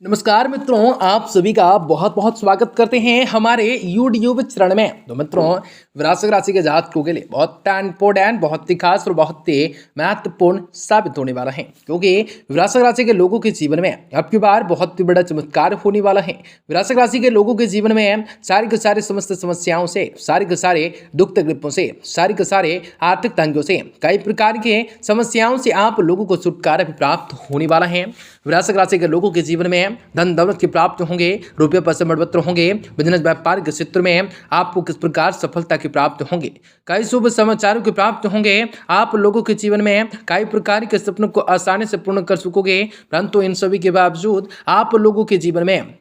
नमस्कार मित्रों, आप सभी का बहुत बहुत स्वागत करते हैं हमारे यूट्यूब चैनल में। तो मित्रों, वृश्चिक राशि के जातकों के लिए बहुत इंपॉर्टेंट, बहुत ही खास और बहुत ही महत्वपूर्ण साबित होने वाला है, क्योंकि वृश्चिक राशि के लोगों के जीवन में अब की बार बहुत ही बड़ा चमत्कार होने वाला है। वृश्चिक राशि के लोगों के जीवन में सारी के सारे समस्त समस्याओं से, सारी के सारे दुख तकलीफों से, सारी के सारे आर्थिक तंगियों से, कई प्रकार के समस्याओं से आप लोगों को छुटकारा भी प्राप्त होने वाला है। वृश्चिक राशि के लोगों के जीवन में धन दौलत के प्राप्त होंगे, रुपये पैसे बढ़ोतरी होंगे, बिजनेस व्यापार के क्षेत्र में आपको किस प्रकार सफलता की प्राप्त होंगे, कई शुभ समाचारों की प्राप्त होंगे। आप लोगों के जीवन में कई प्रकार के सपनों को आसानी से पूर्ण कर सकोगे, परंतु इन सभी के बावजूद आप लोगों के जीवन में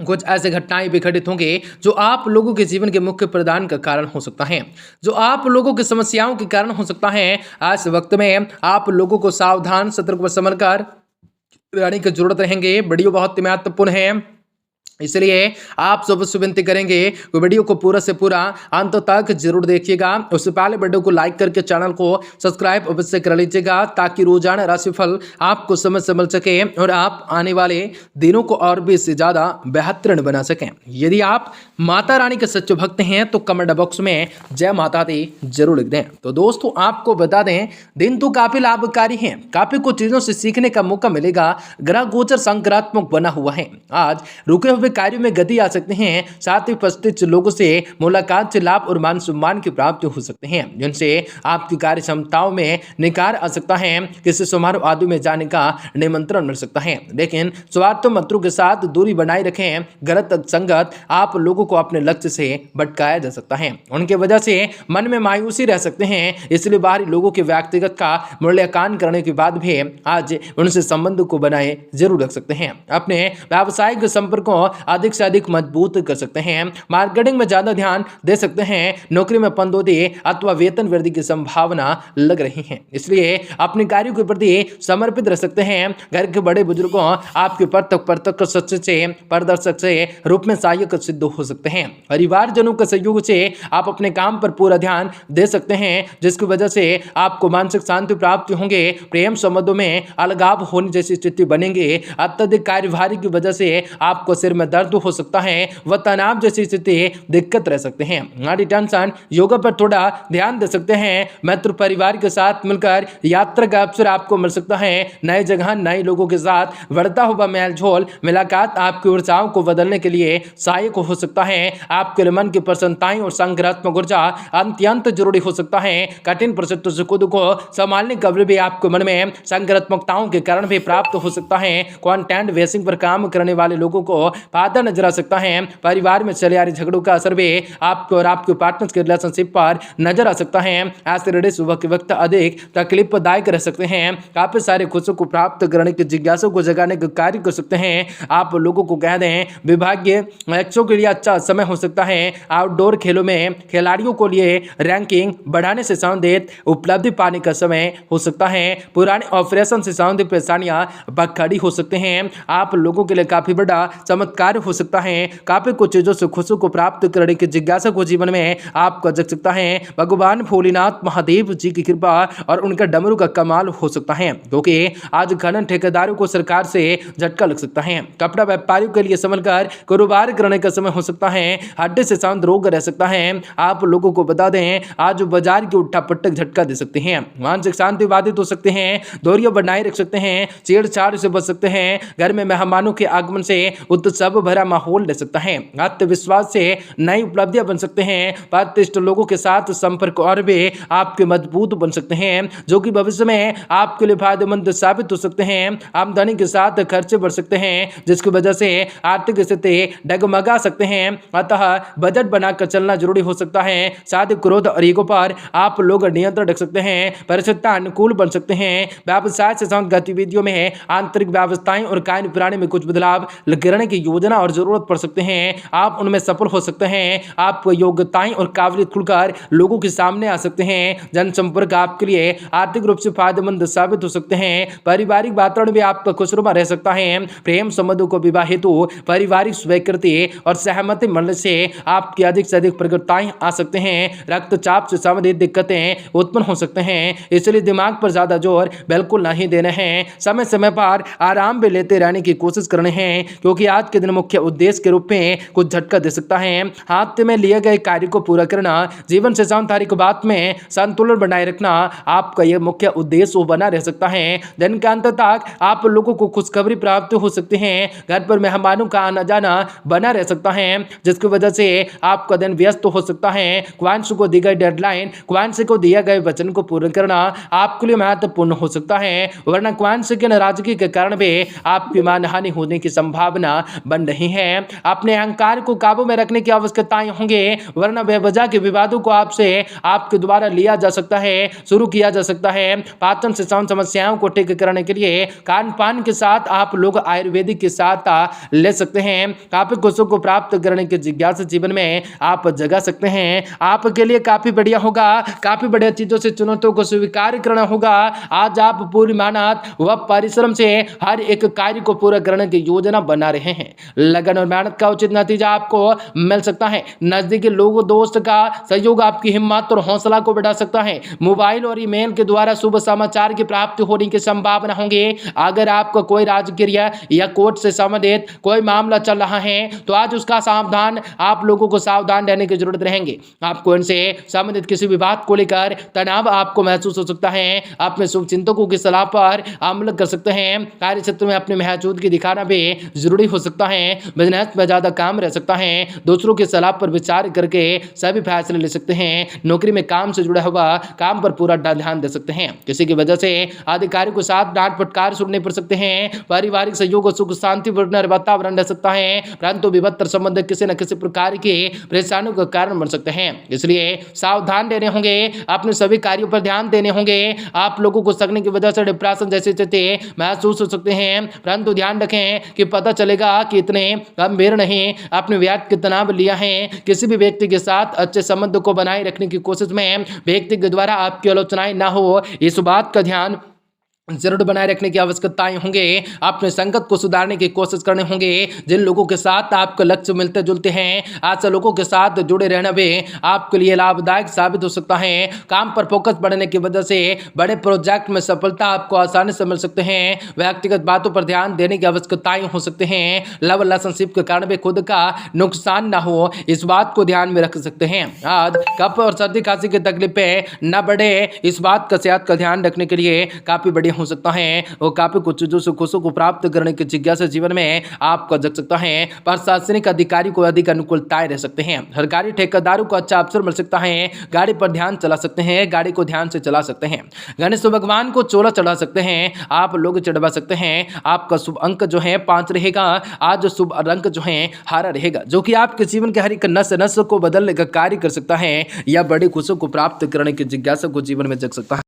कुछ ऐसे घटनाएं भी घटित होंगे जो आप लोगों के जीवन के मुख्य प्रदान का कारण हो सकता है, जो आप लोगों की समस्याओं के कारण हो सकता है। आज वक्त में आप लोगों को सावधान, सतर्क व संभल कर रहने की जरूरत रहेंगे। वीडियो बहुत ही महत्वपूर्ण है, इसलिए आप सबसे विनती करेंगे कि वीडियो को पूरा से पूरा अंत तक जरूर देखिएगा। उससे पहले वीडियो को लाइक करके चैनल को सब्सक्राइब अवश्य कर लीजिएगा, ताकि रोजाना राशिफल आपको समय से मिल सके और आप आने वाले दिनों को और भी इससे ज़्यादा बेहतरीन बना सकें। यदि आप माता रानी के सच्चे भक्त हैं तो कमेंट बॉक्स में जय माता दी जरूर लिख दें। तो दोस्तों, आपको बता दें, दिन तो काफ़ी लाभकारी है, काफ़ी कुछ चीज़ों से सीखने का मौका मिलेगा। ग्रह गोचर सकारात्मक बना हुआ है। आज रुके हुए कार्यों में गति आ सकते हैं, साथ ही उपस्थित लोगों से मुलाकात से लाभ और मान सम्मान की प्राप्ति हो सकते हैं, जिनसे आपकी कार्य क्षमताओं में निखार आ सकता है। किसी समारोह आदि में जाने का निमंत्रण मिल सकता है, लेकिन स्वार्थ मित्रों के साथ दूरी बनाए रखें। गलत संगत आप लोगों को अपने लक्ष्य से भटकाया जा सकता है, उनके वजह से मन में मायूसी रह सकते हैं। इसलिए बाहरी लोगों के व्यक्तिगत का मूल्यांकन करने के बाद भी आज उनसे संबंध को बनाए जरूर रख सकते हैं। अपने व्यावसायिक संपर्कों अधिक से अधिक मजबूत कर सकते हैं। मार्केटिंग में ज्यादा ध्यान दे सकते हैं। नौकरी में पदोन्नति अथवा वेतन वृद्धि की संभावना लग रही है, इसलिए अपने कार्यों के प्रति समर्पित रह सकते हैं। घर के बड़े बुजुर्गों आपके प्रत्यक्ष सत्य से प्रदर्शक से रूप में सहायक सिद्ध हो सकते हैं। परिवारजनों के सहयोग से आप अपने काम पर पूरा ध्यान दे सकते हैं, जिसकी वजह से आपको मानसिक शांति प्राप्त होंगे। प्रेम संबंधों में अलगाव होने जैसी स्थिति बनेंगे। अत्यधिक कार्यभारी की वजह से आपको सिर में दर्द हो सकता है, वह तनाव जैसी स्थिति दिक्कत रह सकते हैं। नाड़ी टेंशन, योगा पर थोड़ा ध्यान दे सकते हैं। मित्र परिवार के साथ मिलकर यात्रा का अवसर आपको मिल सकता है। नए जगह, नए लोगों के साथ बढ़ता हुआ मेलझोल मुलाकात आपकी ऊर्जाओं को बदलने के लिए सहायक हो सकता है। आपके मन की प्रसन्नताएं और सकारात्मक ऊर्जा अत्यंत जरूरी हो सकता है। कठिन परिस्थितियों से खुद को संभालने का भी आपके मन में सकारात्मकताओं के कारण भी प्राप्त हो सकता है। कंटेंट बेसिंग पर काम करने वाले लोगों को फायदा नजर आ सकता है। परिवार में चले आ रहे झगड़ों का असर भी आपको और आपके पार्टनर के रिलेशनशिप पर नजर आ सकता है। ऐसे रिश्ते सुबह के वक्त अधिक तकलीफदायक रह सकते हैं। काफी सारे खुशियों को प्राप्त करने की जिज्ञासा को जगाने का कार्य कर सकते हैं। आप लोगों को कह दें, विभागीय लक्ष्यों के लिए अच्छा समय हो सकता है। आउटडोर खेलों में खिलाड़ियों को लिए रैंकिंग बढ़ाने से संबंधित उपलब्धि पाने का समय हो सकता है। पुराने ऑपरेशन से संबंधित परेशानियां खड़ी हो सकते हैं। आप लोगों के लिए काफी बड़ा चमत्कार हो सकता है। काफी कुछ चीजों से खुशी को प्राप्त करने की जिज्ञासा को जीवन में आपको जग सकता है। भगवान भोलेनाथ महादेव जी की कृपा और उनका डमरू का कमाल हो सकता है, क्योंकि आज खनन ठेकेदारों को सरकार से झटका लग सकता है। कपड़ा व्यापारियों के लिए संभलकर कारोबार करने का समय हो सकता है। हड्डी से शांत रोग रह सकता है। आप लोगों को बता दें, आज बाजार की उठा पटक झटका दे सकते हैं। मानसिक शांति बाधित हो सकते हैं। दूरियां बनाए रख सकते हैं। छेड़छाड़ से बच सकते हैं। घर में मेहमानों के आगमन से उत्सव भरा माहौल रह सकता है। आत्मविश्वास से नई उपलब्धियां बन सकते हैं। प्रतिष्ठित लोगों के साथ संपर्क और भी आपके मजबूत बन सकते हैं, जो कि भविष्य में आपके लिए फायदेमंद साबित हो सकते हैं। आमदनी के साथ खर्चे बढ़ सकते हैं, जिसकी वजह से आर्थिक स्थिति डगमगा सकते हैं। अतः बजट बनाकर चलना जरूरी हो सकता है। शादी, क्रोध और ईगो पर आप लोग नियंत्रण रख सकते हैं। परिस्थितियां अनुकूल बन सकते हैं। व्यवसाय से संबंधित गतिविधियों में आंतरिक व्यवस्थाएं और कार्य प्रणाली में कुछ बदलाव करने की योजना योजना और जरूरत पड़ सकते हैं, आप उनमें सफल हो सकते हैं। आप योग्यताएं और काबिलियत खुलकर लोगों के सामने आ सकते हैं। जनसंपर्क आपके लिए आर्थिक रूप से फायदेमंद साबित हो सकते हैं। पारिवारिक वातावरण भी आपका खुशनुमा रह सकता है। प्रेम संबंधों को विवाह हेतु पारिवारिक स्वीकृति और सहमति मिलने से आपकी अधिक से अधिक प्रगतियां आ सकते हैं। रक्तचाप से संबंधित दिक्कतें उत्पन्न हो सकते हैं, इसलिए दिमाग पर ज्यादा जोर बिल्कुल नहीं देना है। समय समय पर आराम भी लेते रहने की कोशिश करनी है, क्योंकि आज के दिन मुख्य उद्देश्य के रूप में कुछ झटका दे सकता है। हाथ में लिए गए कार्य को पूरा करना, जीवन से सांसारिक बात में संतुलन बनाए रखना आपका यह मुख्य उद्देश्य बना रह सकता है। दिन के अंत तक आप लोगों को खुशखबरी प्राप्त हो सकती है। घर पर मेहमानों का आना जाना बना रह सकता है, जिसकी वजह से आपका दिन व्यस्त हो सकता है। क्वांश को दी गई डेडलाइन, क्वांश को दिया गए वचन को पूर्ण करना आपके लिए महत्वपूर्ण हो सकता है, वरना क्वांश की नाराजगी के कारण भी आपकी मानहानि होने की संभावना बन रही है। अपने अहंकार को काबू में रखने की आवश्यकताएं होंगे, वरना बेवजह के विवादों को आपसे आपके द्वारा लिया जा सकता है, शुरू किया जा सकता है। पाचन से समस्याओं को ठीक करने के लिए खान पान के साथ आप लोग आयुर्वेदिक की सहायता ले सकते हैं। काफी खुशियों को प्राप्त करने की जिज्ञासा जीवन में आप जगा सकते हैं। आपके लिए काफी बढ़िया होगा, काफी बढ़िया चीजों से चुनौतियों को स्वीकार करना होगा। आज आप पूरी मेहनत व परिश्रम से हर एक कार्य को पूरा करने की योजना बना रहे हैं। लगन और मेहनत का उचित नतीजा आपको मिल सकता है। नजदीकी लोगों दोस्त का सहयोग आपकी हिम्मत और हौसला को बढ़ा सकता है। मोबाइल और ईमेल के द्वारा शुभ समाचार की प्राप्ति होने की संभावना होंगे। अगर आपका कोई राजकीय या कोर्ट से संबंधित कोई मामला चल रहा है तो आज उसका सावधान आप लोगों को सावधान रहने की जरूरत रहेंगे। आपको इनसे संबंधित किसी भी बात को लेकर तनाव आपको महसूस हो सकता है। अपने शुभ चिंतकों की सलाह पर अमल कर सकते हैं। कार्य क्षेत्र में अपने महसूद की दिखाना भी जरूरी हो सकता है। बिजनेस में ज्यादा काम रह सकता है। दूसरों की सलाह पर विचार करके सभी फैसले ले सकते हैं। नौकरी में काम से जुड़ा हुआ काम पर पूरा ध्यान दे सकते हैं। किसी की वजह से अधिकारी को साथ डांट फटकार सुनने पड़ सकते हैं। पारिवारिक सहयोग और सुख शांतिपूर्ण वातावरण रह सकता है, परंतु विभत्तर संबंध किसी न किसी प्रकार के परेशानियों का कारण बन सकते हैं। इसलिए सावधान रहने होंगे, अपने सभी कार्यों पर ध्यान देने होंगे। आप लोगों को सकने की वजह से डिप्रेशन जैसी स्थिति महसूस हो सकते हैं, परंतु ध्यान रखें कि पता चलेगा कि इतने गंभीर नहीं। अपने व्याध के तनाव लिया है। किसी भी व्यक्ति के साथ अच्छे संबंध को बनाए रखने की कोशिश में व्यक्ति के द्वारा आपकी आलोचनाएं ना हो, इस बात का ध्यान जरूर बनाए रखने की आवश्यकताएं होंगे। अपने संगत को सुधारने की कोशिश करने होंगे। जिन लोगों के साथ आपके लक्ष्य मिलते जुलते हैं, ऐसे लोगों के साथ जुड़े रहना भी आपके लिए लाभदायक साबित हो सकता है। काम पर फोकस बढ़ने की वजह से बड़े प्रोजेक्ट में सफलता आपको आसानी से मिल सकते हैं। व्यक्तिगत बातों पर ध्यान देने की आवश्यकताएं हो सकते हैं। लव रिलेशनशिप के कारण भी खुद का नुकसान ना हो, इस बात को ध्यान में रख सकते हैं। आज कफ और सर्दी खांसी की तकलीफें न बढ़े, इस बात का सेहत का ध्यान रखने के लिए काफी बड़ी हो सकता है। और काफी कुछ चीजों से खुशियों को प्राप्त करने की जिज्ञासा जीवन में आपका जग सकता है। प्रशासनिक अधिकारी को अधिक अनुकूलताएं रह सकते हैं। सरकारी ठेकेदारों को अच्छा अवसर मिल सकता है। गाड़ी पर ध्यान चला सकते हैं, गाड़ी को ध्यान से चला सकते हैं। गणेश भगवान को चोला चढ़ा सकते हैं, आप लोग चढ़वा सकते हैं। आपका शुभ अंक जो है 5 रहेगा। आज शुभ रंग जो है हरा रहेगा, जो कि आपके जीवन के हर एक नस नस को बदलने का कार्य कर सकता है या बड़ी खुशियों को प्राप्त करने की जिज्ञासा को जीवन में जग सकता है।